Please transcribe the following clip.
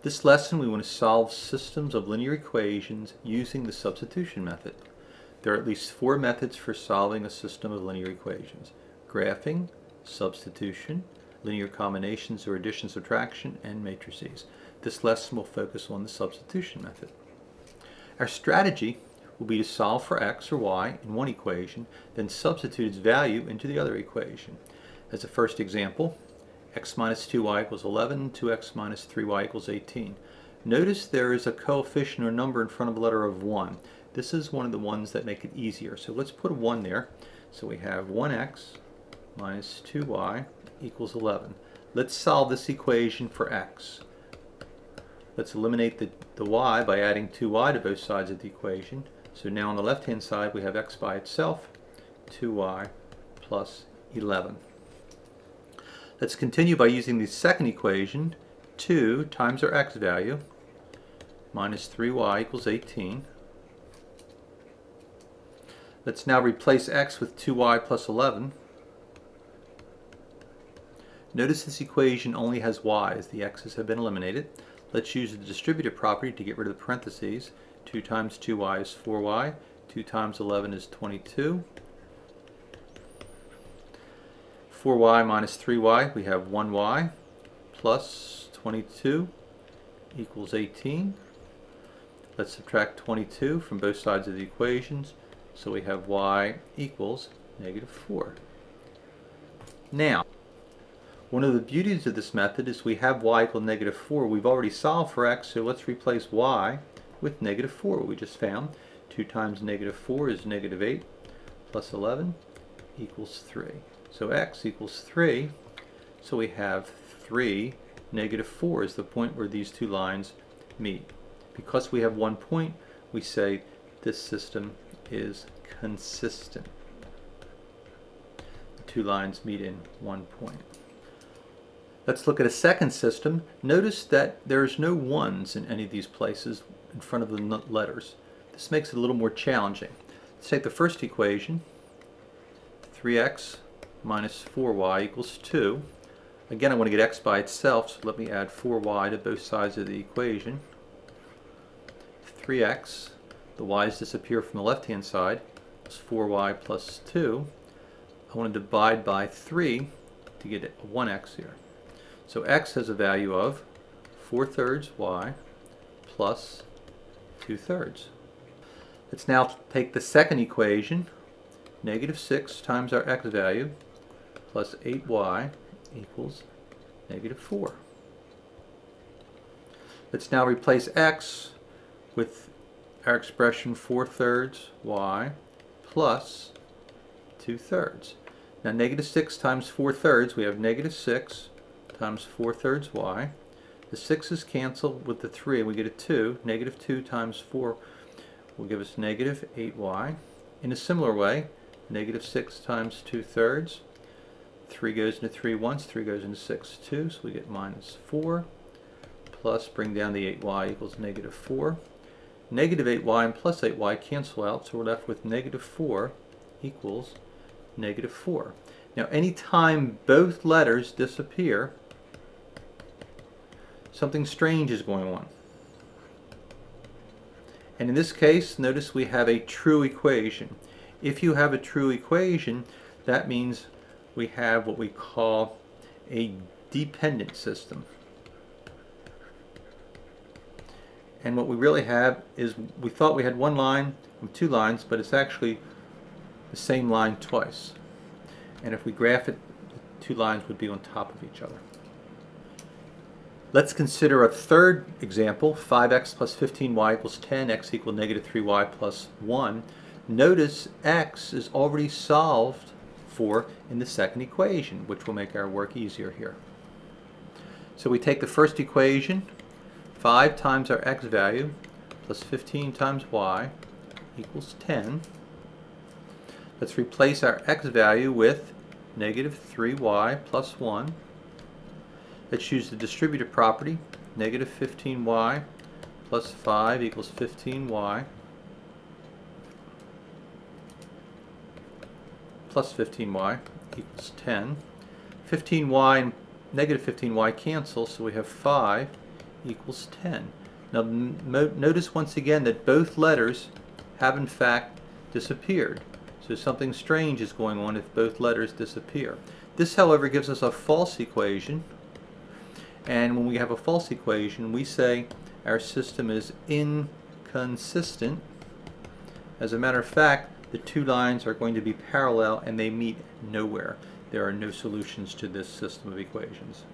This lesson we want to solve systems of linear equations using the substitution method. There are at least 4 methods for solving a system of linear equations: graphing, substitution, linear combinations or addition, subtraction, and matrices. This lesson will focus on the substitution method. Our strategy will be to solve for x or y in one equation, then substitute its value into the other equation. As a first example, x minus 2y equals 11, 2x minus 3y equals 18. Notice there is a coefficient or number in front of the letter of 1. This is one of the ones that make it easier. So let's put a 1 there. So we have 1x minus 2y equals 11. Let's solve this equation for x. Let's eliminate the y by adding 2y to both sides of the equation. So now on the left-hand side we have x by itself, 2y plus 11. Let's continue by using the second equation. 2 times our x value minus 3y equals 18. Let's now replace x with 2y plus 11. Notice this equation only has y's. The x's have been eliminated. Let's use the distributive property to get rid of the parentheses. 2 times 2y is 4y. 2 times 11 is 22. 4y minus 3y, we have 1y plus 22 equals 18. Let's subtract 22 from both sides of the equations, so we have y equals negative 4. Now, one of the beauties of this method is we have y equal negative 4. We've already solved for x, so let's replace y with negative 4, we just found. 2 times negative 4 is negative 8 plus 11 equals 3. So x equals 3, so we have 3, negative 4 is the point where these two lines meet. Because we have one point, we say this system is consistent. The two lines meet in one point. Let's look at a second system. Notice that there's no 1's in any of these places in front of the letters. This makes it a little more challenging. Let's take the first equation, 3x minus 4y equals 2. Again, I want to get x by itself, so let me add 4y to both sides of the equation. 3x, the y's disappear from the left-hand side, is 4y plus 2. I want to divide by 3 to get a 1x here. So x has a value of 4/3 y plus 2/3. Let's now take the second equation, negative 6 times our x value plus 8y equals negative 4. Let's now replace x with our expression 4/3 y plus 2/3. Now negative 6 times 4/3, we have negative 6 times 4/3 y. The 6's cancel with the 3 and we get a 2. Negative 2 times 4 will give us negative 8y. In a similar way, negative 6 times 2/3. 3 goes into 3 once, 3 goes into 6 two, so we get minus 4, plus bring down the 8y equals negative 4. Negative 8y and plus 8y cancel out, so we're left with negative 4 equals negative 4. Now anytime both letters disappear, something strange is going on. And in this case, notice we have a true equation. If you have a true equation, that means we have what we call a dependent system. And what we really have is, we thought we had one line with two lines, but it's actually the same line twice. And if we graph it, the two lines would be on top of each other. Let's consider a third example, 5x plus 15y equals 10, x equal negative 3y plus 1. Notice x is already solved for in the second equation, which will make our work easier here. So we take the first equation, 5 times our x value plus 15 times y equals 10. Let's replace our x value with negative 3y plus 1. Let's use the distributive property. Negative 15y plus 5 equals 15y plus 15y equals 10. 15y and negative 15y cancel, so we have 5 equals 10. Now notice once again that both letters have in fact disappeared. So something strange is going on if both letters disappear. This, however, gives us a false equation. And when we have a false equation, we say our system is inconsistent. As a matter of fact, the two lines are going to be parallel and they meet nowhere. There are no solutions to this system of equations.